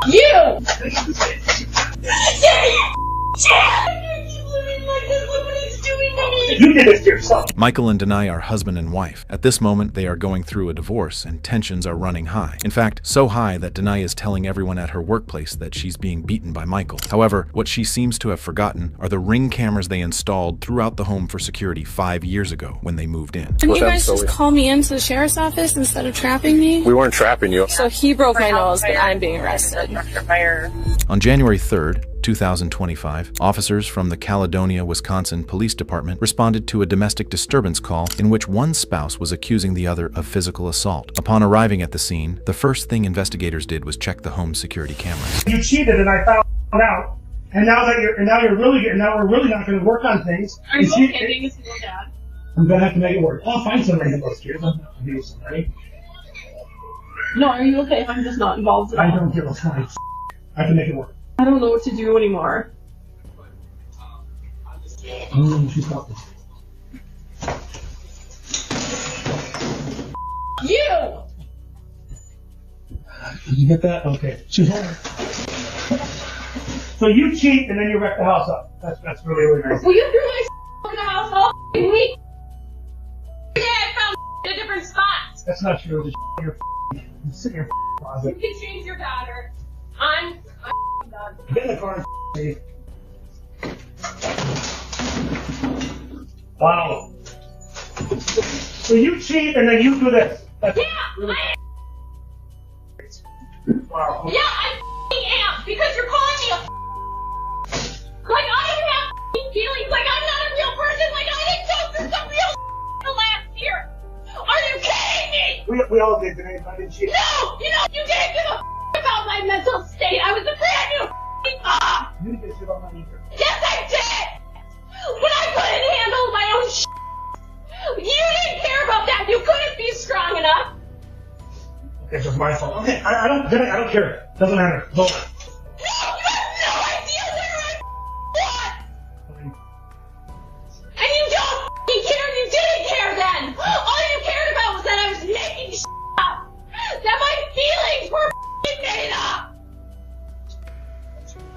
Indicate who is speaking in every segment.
Speaker 1: You!
Speaker 2: You did this to yourself.
Speaker 3: Michael and Denai are husband and wife. At this moment, they are going through a divorce and tensions are running high. In fact, so high that Denai is telling everyone at her workplace that she's being beaten by Michael. However, what she seems to have forgotten are the Ring cameras they installed throughout the home for security 5 years ago when they moved in.
Speaker 1: Didn't you guys just call me into the sheriff's office instead of trapping me?
Speaker 4: We weren't trapping you.
Speaker 1: So he broke my nose, but I'm being arrested.
Speaker 3: On January 3rd, 2025, officers from the Caledonia, Wisconsin Police Department responded to a domestic disturbance call in which one spouse was accusing the other of physical assault. Upon arriving at the scene, the first thing investigators did was check the home's security cameras.
Speaker 2: You cheated, and I found out. And now we're really not going to work on things.
Speaker 1: Are you okay being a single dad?
Speaker 2: I'm going to have to make it work. I'll find somebody to those kids. I'm not going to somebody.
Speaker 1: No, are you okay if I'm just not involved at all?
Speaker 2: I don't give a fuck. I can make it work.
Speaker 1: I don't know what to do anymore. You!
Speaker 2: Did you get that? Okay. She's home. So you cheat and then you wreck the house up. That's really, really nice.
Speaker 1: Well, you threw my in the house all week. Dad found in a different spot.
Speaker 2: That's not true. Sit in your closet.
Speaker 1: You can change your daughter. I'm done.
Speaker 2: Get in the car and wow. So you cheat and then you do this. That's really wow.
Speaker 1: Yeah, I am because you're calling me a like I don't have feelings. Like I'm not a real person. Like I didn't go through some real the last year. Are you kidding me?
Speaker 2: We all did today. I didn't cheat.
Speaker 1: No, you didn't give a about my mental state. I was a brand new mom.
Speaker 2: You didn't get shit on my either.
Speaker 1: Yes, I did. When I couldn't handle my own shit. You didn't care about that. You couldn't be strong enough.
Speaker 2: Okay, so it's my fault. Okay, I don't care. Doesn't matter. It's over.
Speaker 1: No, you have no idea where I was. And you don't care. You didn't care then. All you cared about was that I was making shit up. That my feelings were made up.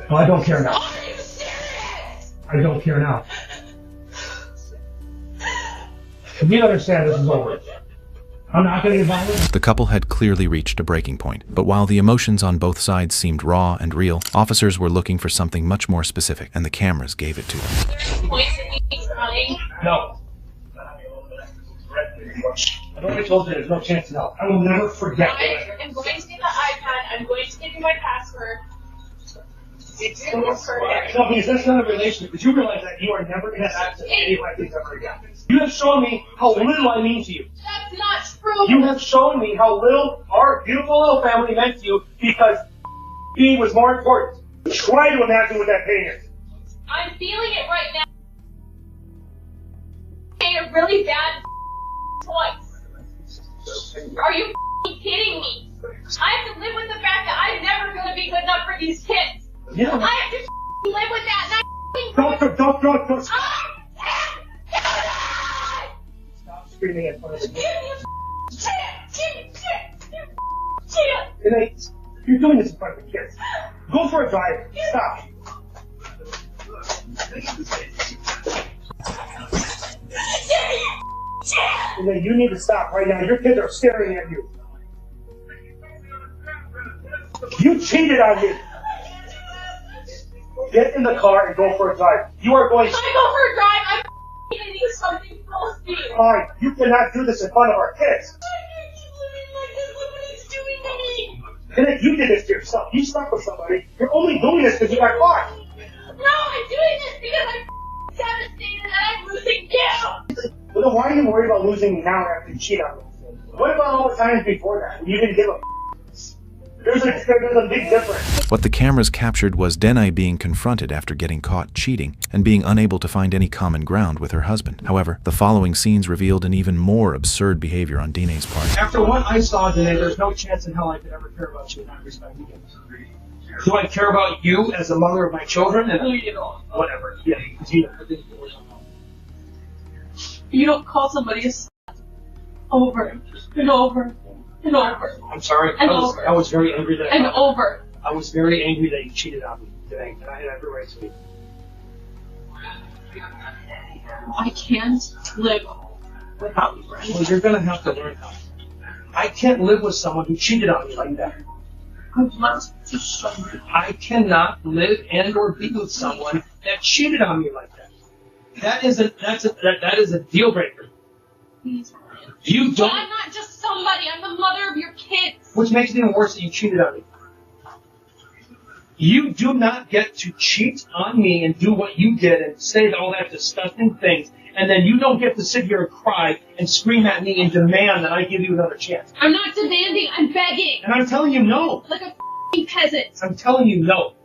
Speaker 2: No, I don't care now.
Speaker 1: Are you serious?
Speaker 2: I don't care now. You understand this is over. I'm not going to get violent.
Speaker 3: The couple had clearly reached a breaking point, but while the emotions on both sides seemed raw and real, officers were looking for something much more specific, and the cameras gave it to them.
Speaker 1: Is there any points in me running?
Speaker 2: No. I've already told you there's no chance now. I will never forget.
Speaker 1: I am going to get the iPad. I'm going to give you my password.
Speaker 2: No, because that's not a relationship. Because you realize that you are never going to access any of my things ever again. You have shown me how little I mean to you.
Speaker 1: That's not true.
Speaker 2: You have shown me how little our beautiful little family meant to you because me was more important. Try to imagine what that pain is.
Speaker 1: I'm feeling it right now. I made a really bad choice. Are you kidding me? I have to live with the fact that I'm never going to be good enough for these kids.
Speaker 2: Yeah.
Speaker 1: I have to live with that.
Speaker 2: Don't.
Speaker 1: Stop
Speaker 2: screaming in front of me.
Speaker 1: Shit.
Speaker 2: You're doing this in front of the kids. Go for a drive. Stop. And then you need to stop right now. Your kids are staring at you. You cheated on me. Get in the car and go for a drive. You are going.
Speaker 1: If I go for a drive, I'm going to need something close to you.
Speaker 2: Alright, you cannot do this in front of our kids. You did this to yourself. You slept with somebody. You're only doing this because you got caught.
Speaker 1: No, I'm doing this because I'm devastated that I'm losing you.
Speaker 2: Well, then why are you worried about losing me now after you cheat on me? What about all the times before that when you didn't give a There's a big difference.
Speaker 3: What the cameras captured was Denai being confronted after getting caught cheating and being unable to find any common ground with her husband. However, the following scenes revealed an even more absurd behavior on Dinah's part.
Speaker 2: After what I saw today, there's no chance in hell I could ever care about you and I respect you. Do I care about you as the mother of my children? And whatever. Yeah, continue.
Speaker 1: You don't call somebody a over and over and over.
Speaker 2: I'm sorry.
Speaker 1: And
Speaker 2: I was very angry that
Speaker 1: and over
Speaker 2: I was very angry that you cheated on me today, and I had every right to be.
Speaker 1: I can't live without you, Brent.
Speaker 2: Well, you're gonna have to learn how. I can't live with someone who cheated on me like that.
Speaker 1: I want to show you.
Speaker 2: I cannot live and or be with someone that cheated on me like that. That is a deal breaker.
Speaker 1: Please.
Speaker 2: You don't.
Speaker 1: I'm not just somebody. I'm the mother of your kids.
Speaker 2: Which makes it even worse that you cheated on me. You do not get to cheat on me and do what you did and say all that disgusting things, and then you don't get to sit here and cry and scream at me and demand that I give you another chance.
Speaker 1: I'm not demanding. I'm begging.
Speaker 2: And I'm telling you no.
Speaker 1: Like a f***ing peasant.
Speaker 2: I'm telling you no.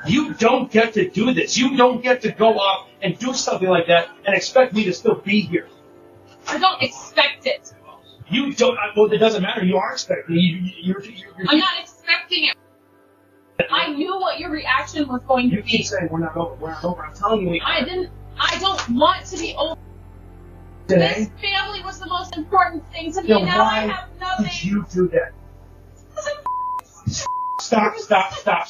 Speaker 2: You don't get to do this. You don't get to go off and do something like that and expect me to still be here.
Speaker 1: I don't expect it.
Speaker 2: You don't. Well, it doesn't matter. You are expecting. You're
Speaker 1: I'm not expecting it. I knew what your reaction was going to
Speaker 2: You
Speaker 1: be.
Speaker 2: keep saying we're not over. We're not over. I'm telling you we are.
Speaker 1: I don't want to be over.
Speaker 2: Today?
Speaker 1: This family was the most important thing to me.
Speaker 2: Then
Speaker 1: Now I
Speaker 2: why
Speaker 1: have nothing.
Speaker 2: did you do that? Stop. Stop.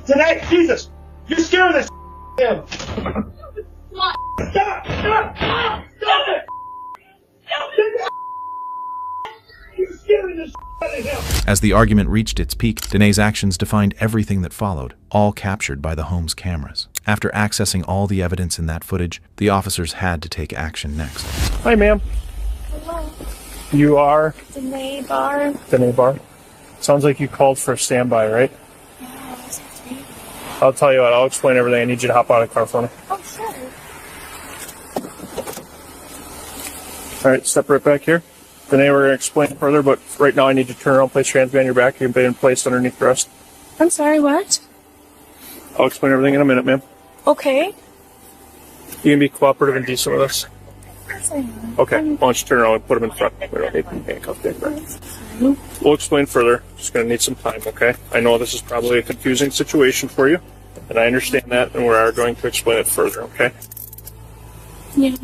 Speaker 2: Today, Jesus, you're scaring the him.
Speaker 1: What?
Speaker 2: Stop it! You're scaring the out of him.
Speaker 3: As the argument reached its peak, Danae's actions defined everything that followed, all captured by the home's cameras. After accessing all the evidence in that footage, the officers had to take action next.
Speaker 2: Hi, ma'am.
Speaker 4: Hello,
Speaker 2: You are
Speaker 4: Danae Bar.
Speaker 2: Danae Bar. Sounds like you called for a standby, right?
Speaker 4: Yeah, was it me?
Speaker 2: I'll tell you what, I'll explain everything. I need you to hop out of the car for me.
Speaker 4: Oh, sure.
Speaker 2: All right, step right back here. Danae, we're going to explain further, but right now I need you to turn around, place your hands behind your back. You've been placed underneath arrest.
Speaker 4: I'm sorry, what?
Speaker 2: I'll explain everything in a minute, ma'am.
Speaker 4: Okay.
Speaker 2: You can be cooperative and decent with us.
Speaker 4: Yes, I am.
Speaker 2: Okay, why don't you turn around and put them in front. We don't need handcuffed anymore. We'll explain further. Just going to need some time, okay? I know this is probably a confusing situation for you, and I understand that, and we are going to explain it further, okay?
Speaker 4: Yeah.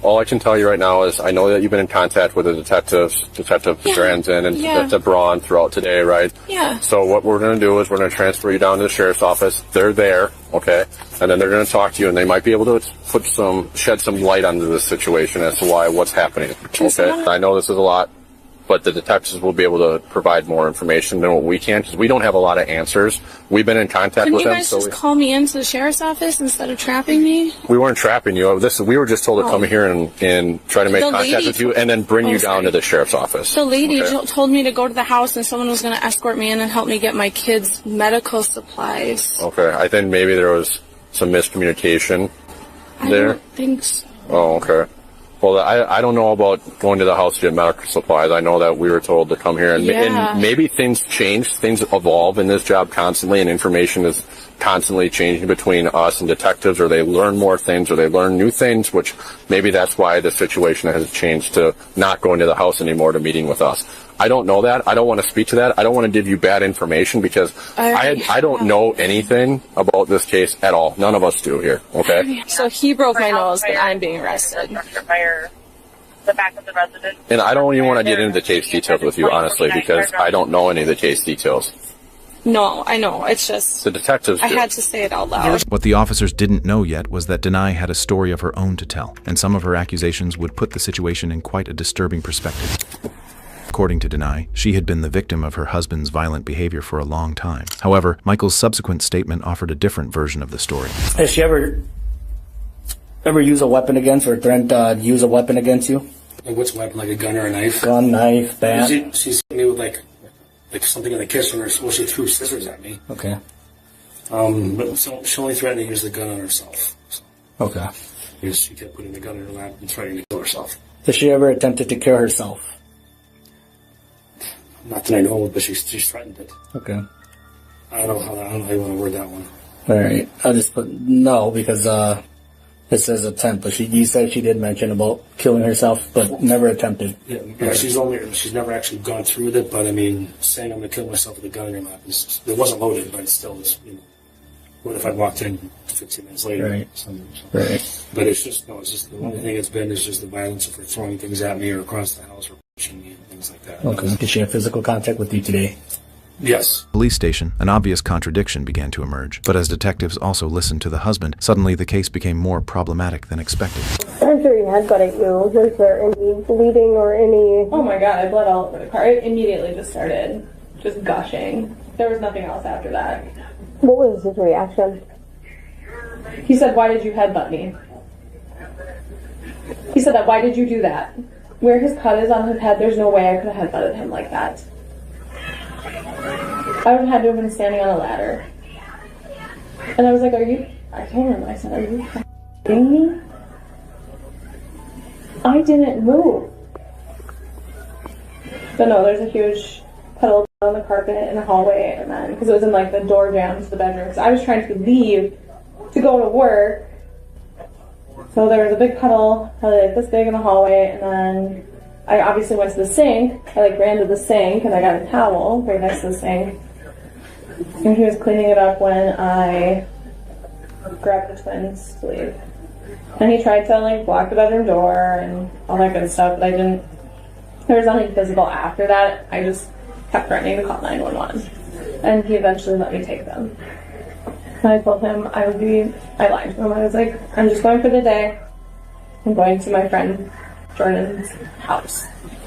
Speaker 5: All I can tell you right now is I know that you've been in contact with the detectives, Detective Dranzen and Detective Braun throughout today, right?
Speaker 4: Yeah.
Speaker 5: So what we're going to do is we're going to transfer you down to the sheriff's office. They're there, okay? And then they're going to talk to you, and they might be able to shed some light onto this situation as to what's happening, okay? I know this is a lot, but the detectives will be able to provide more information than what we can because we don't have a lot of answers. We've been in contact with them.
Speaker 4: Can you guys just call me into the sheriff's office instead of trapping me?
Speaker 5: We weren't trapping you. We were just told to come here and try to make contact with you and then bring you down to the sheriff's office.
Speaker 4: The lady told me to go to the house and someone was going to escort me in and help me get my kids' medical supplies.
Speaker 5: Okay, I think maybe there was some miscommunication there.
Speaker 4: I don't think so.
Speaker 5: Oh, okay. Well, I don't know about going to the house to get medical supplies. I know that we were told to come here, and maybe things change, things evolve in this job constantly, and information is constantly changing between us and detectives, or they learn more things, or they learn new things, which maybe that's why the situation has changed to not going to the house anymore to meeting with us. I don't know that. I don't want to speak to that. I don't want to give you bad information because I don't know anything about this case at all. None of us do here, okay?
Speaker 4: So he broke my nose, but I'm being arrested.
Speaker 6: The back of the residence.
Speaker 5: And I don't even want to get into the case details with you, honestly, because I don't know any of the case details.
Speaker 4: No, I know. It's just
Speaker 5: The detectives do.
Speaker 4: I had to say it out loud.
Speaker 3: What the officers didn't know yet was that Danae had a story of her own to tell, and some of her accusations would put the situation in quite a disturbing perspective. According to Danae, she had been the victim of her husband's violent behavior for a long time. However, Michael's subsequent statement offered a different version of the story.
Speaker 7: Has she ever use a weapon against or threatened to use a weapon against you?
Speaker 8: Like what's a weapon? Like a gun or a knife?
Speaker 7: Gun, knife, bat?
Speaker 8: She's hit me with like something in the kitchen, or she threw scissors at me.
Speaker 7: Okay.
Speaker 8: But so she only threatened to use the gun on herself. So,
Speaker 7: okay.
Speaker 8: because she kept putting the gun in her lap and threatening to kill herself.
Speaker 7: Has she ever attempted to kill herself?
Speaker 8: Not that I know of, but she's threatened it.
Speaker 7: Okay.
Speaker 8: I don't know how you want to word that one.
Speaker 7: All right. I'll just put no because it says attempt, but you said she did mention about killing herself, but never attempted.
Speaker 8: Yeah, she's never actually gone through with it, but I mean, saying I'm going to kill myself with a gun in her lap, it wasn't loaded, but it still is, what if I walked in 15 minutes later?
Speaker 7: Right.
Speaker 8: Right. But it's just the only thing it's been is just the violence of her throwing things at me or across the house or pushing me and things like that.
Speaker 7: Okay. Did she have physical contact with you today?
Speaker 8: Yes.
Speaker 3: Police station, an obvious contradiction began to emerge. But as detectives also listened to the husband, suddenly the case became more problematic than expected.
Speaker 9: After he had got at you, was there any bleeding or any...
Speaker 4: Oh my god, I bled all over the car. It immediately just started just gushing. There was nothing else after that.
Speaker 9: What was his reaction?
Speaker 4: He said, "Why did you headbutt me?" He said that, "Why did you do that?" Where his cut is on his head, there's no way I could have headbutted him like that. I would have had to have been standing on a ladder. And I was like, I told him, I said, "Are you kidding me?" I didn't move. But no, there's a huge puddle on the carpet in the hallway, and then, because it was in like the door jam to the bedroom, so I was trying to leave to go to work. So there was a big puddle, probably like this big in the hallway, and then I obviously went to the sink. I like ran to the sink, and I got a towel right next to the sink. And he was cleaning it up when I grabbed the twins to leave. And he tried to like block the bedroom door and all that good stuff, but I didn't. There was nothing physical after that. I just kept threatening to call 911. And he eventually let me take them. And I told him I lied to him. I was like, "I'm just going for the day. I'm going to my friend Jordan's house."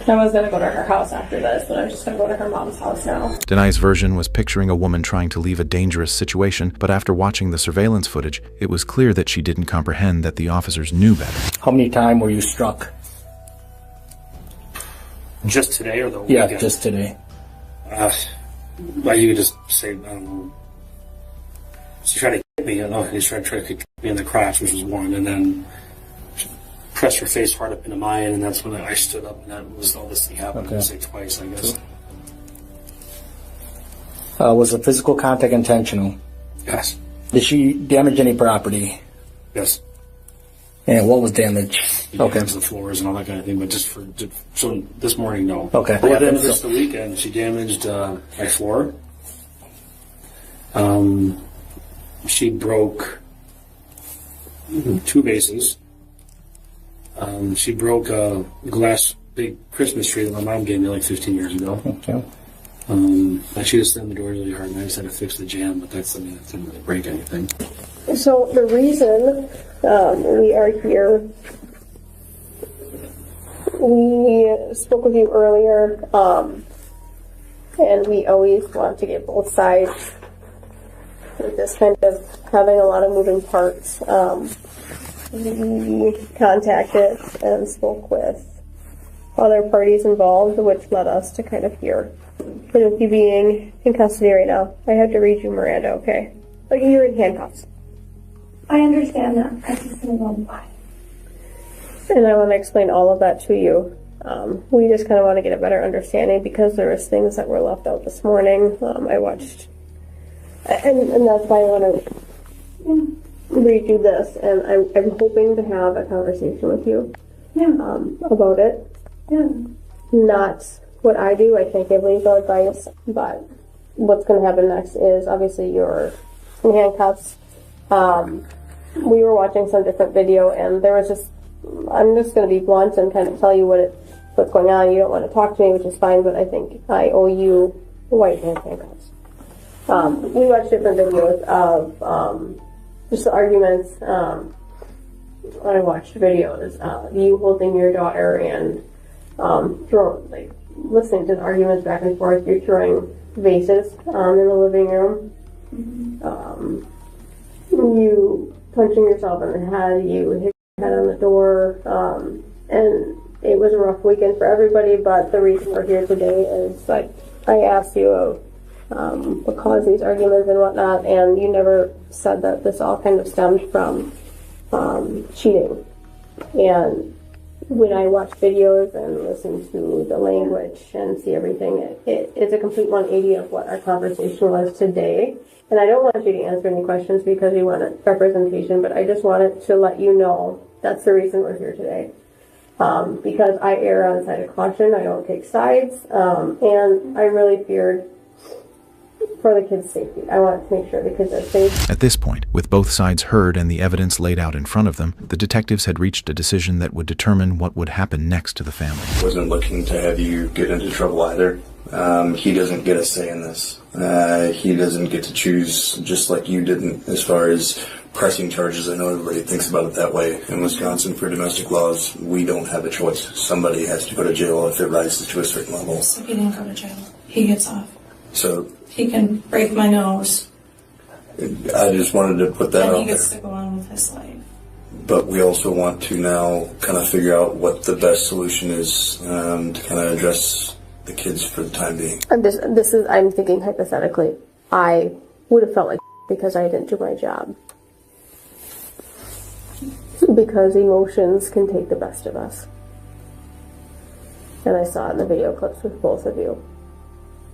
Speaker 4: I was going to go to her house after this, but I'm just going to go to her mom's house now.
Speaker 3: Denai's version was picturing a woman trying to leave a dangerous situation, but after watching the surveillance footage, it was clear that she didn't comprehend that the officers knew better.
Speaker 7: How many times were you struck?
Speaker 8: Just today or the
Speaker 7: Yeah,
Speaker 8: weekend?
Speaker 7: just today.
Speaker 8: Well, you could just say, I don't know. She tried to hit me, he tried to kick me in the crotch, which was one, and then she pressed her face hard up into mine, and that's when I stood up, and that was all this thing happened.
Speaker 7: Okay.
Speaker 8: Say twice, I guess.
Speaker 7: Was the physical contact intentional?
Speaker 8: Yes.
Speaker 7: Did she damage any property?
Speaker 8: Yes.
Speaker 7: And what was damaged? Okay.
Speaker 8: The floors and all that kind of thing, but so this morning, no.
Speaker 7: Okay.
Speaker 8: But then just the weekend, she damaged my floor. She broke 2 vases. She broke a glass big Christmas tree that my mom gave me like 15 years ago.
Speaker 7: Okay.
Speaker 8: She just slammed the door really hard, and I just had to fix the jam, but that didn't really break anything.
Speaker 9: So the reason we are here, we spoke with you earlier, and we always want to get both sides. With this kind of having a lot of moving parts, we contacted and spoke with other parties involved, which led us to kind of here. But with you being in custody right now, I have to read you Miranda, okay? Like, you're in handcuffs.
Speaker 10: I understand that. I just don't know why.
Speaker 9: And I want to explain all of that to you. We just kind of want to get a better understanding because there was things that were left out this morning. I watched, and that's why I want to read you this, and I'm hoping to have a conversation with you about it.
Speaker 10: Yeah.
Speaker 9: Not what I do. I can't give legal advice, but what's going to happen next is obviously you're in handcuffs. We were watching some different video, and there was just, I'm just going to be blunt and kind of tell you what's going on. You don't want to talk to me, which is fine, but I think I owe you white handcuffs. We watched different videos of just the arguments. I watched videos of you holding your daughter and listening to the arguments back and forth. You're throwing vases in the living room. You punching yourself in the head. You hit your head on the door. And it was a rough weekend for everybody, but the reason we're here today is like I asked you what caused these arguments and whatnot, and you never said that this all kind of stemmed from cheating. And when I watch videos and listen to the language and see everything, it's a complete 180 of what our conversation was today. And I don't want you to answer any questions because you want representation, but I just wanted to let you know that's the reason we're here today. Because I err on the side of caution, I don't take sides, and I really feared for the kids' safety. I want to make sure the kids are safe.
Speaker 3: At this point, with both sides heard and the evidence laid out in front of them, the detectives had reached a decision that would determine what would happen next to the family.
Speaker 11: Wasn't looking to have you get into trouble either. He doesn't get a say in this. He doesn't get to choose, just like you didn't, as far as pressing charges. I know everybody thinks about it that way. In Wisconsin, for domestic laws, we don't have a choice. Somebody has to go to jail if it rises to a certain level.
Speaker 12: So he didn't go to jail. He gets off.
Speaker 11: So
Speaker 12: he can break my nose.
Speaker 11: I just wanted to put that out there.
Speaker 12: And he gets to go on with his life.
Speaker 11: But we also want to now kind of figure out what the best solution is to kind of address the kids for the time being.
Speaker 9: I'm thinking hypothetically. I would have felt like because I didn't do my job. Because emotions can take the best of us. And I saw it in the video clips with both of you,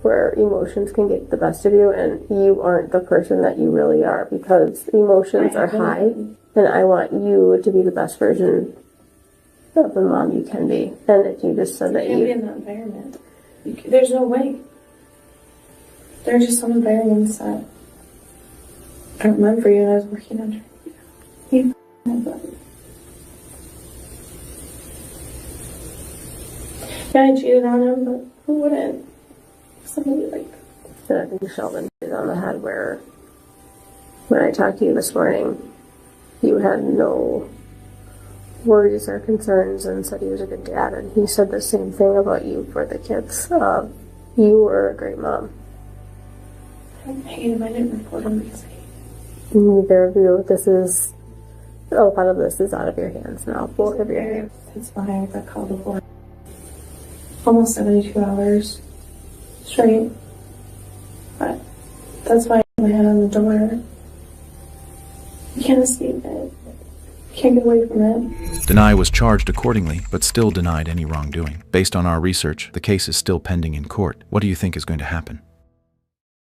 Speaker 9: where emotions can get the best of you and you aren't the person that you really are, because emotions are high, and I want you to be the best version of the mom you can be. And if you just said that
Speaker 12: you can't be in that environment. There's no way. There are just some environments that I remember you and I was working under. Yeah, I cheated on him, but who wouldn't? Somebody like...
Speaker 9: And I think Sheldon hit on the head where, when I talked to you this morning, you had no worries or concerns and said he was a good dad, and he said the same thing about you for the kids. You were a great mom.
Speaker 12: I hate him. I didn't report him because
Speaker 9: neither of you. A lot of this is out of your hands now, both of your hands.
Speaker 12: That's why I got called before. Almost 72 hours straight. But that's why I had my head on the door. You can't escape it. You can't get away from it.
Speaker 3: Denai was charged accordingly, but still denied any wrongdoing. Based on our research, the case is still pending in court. What do you think is going to happen?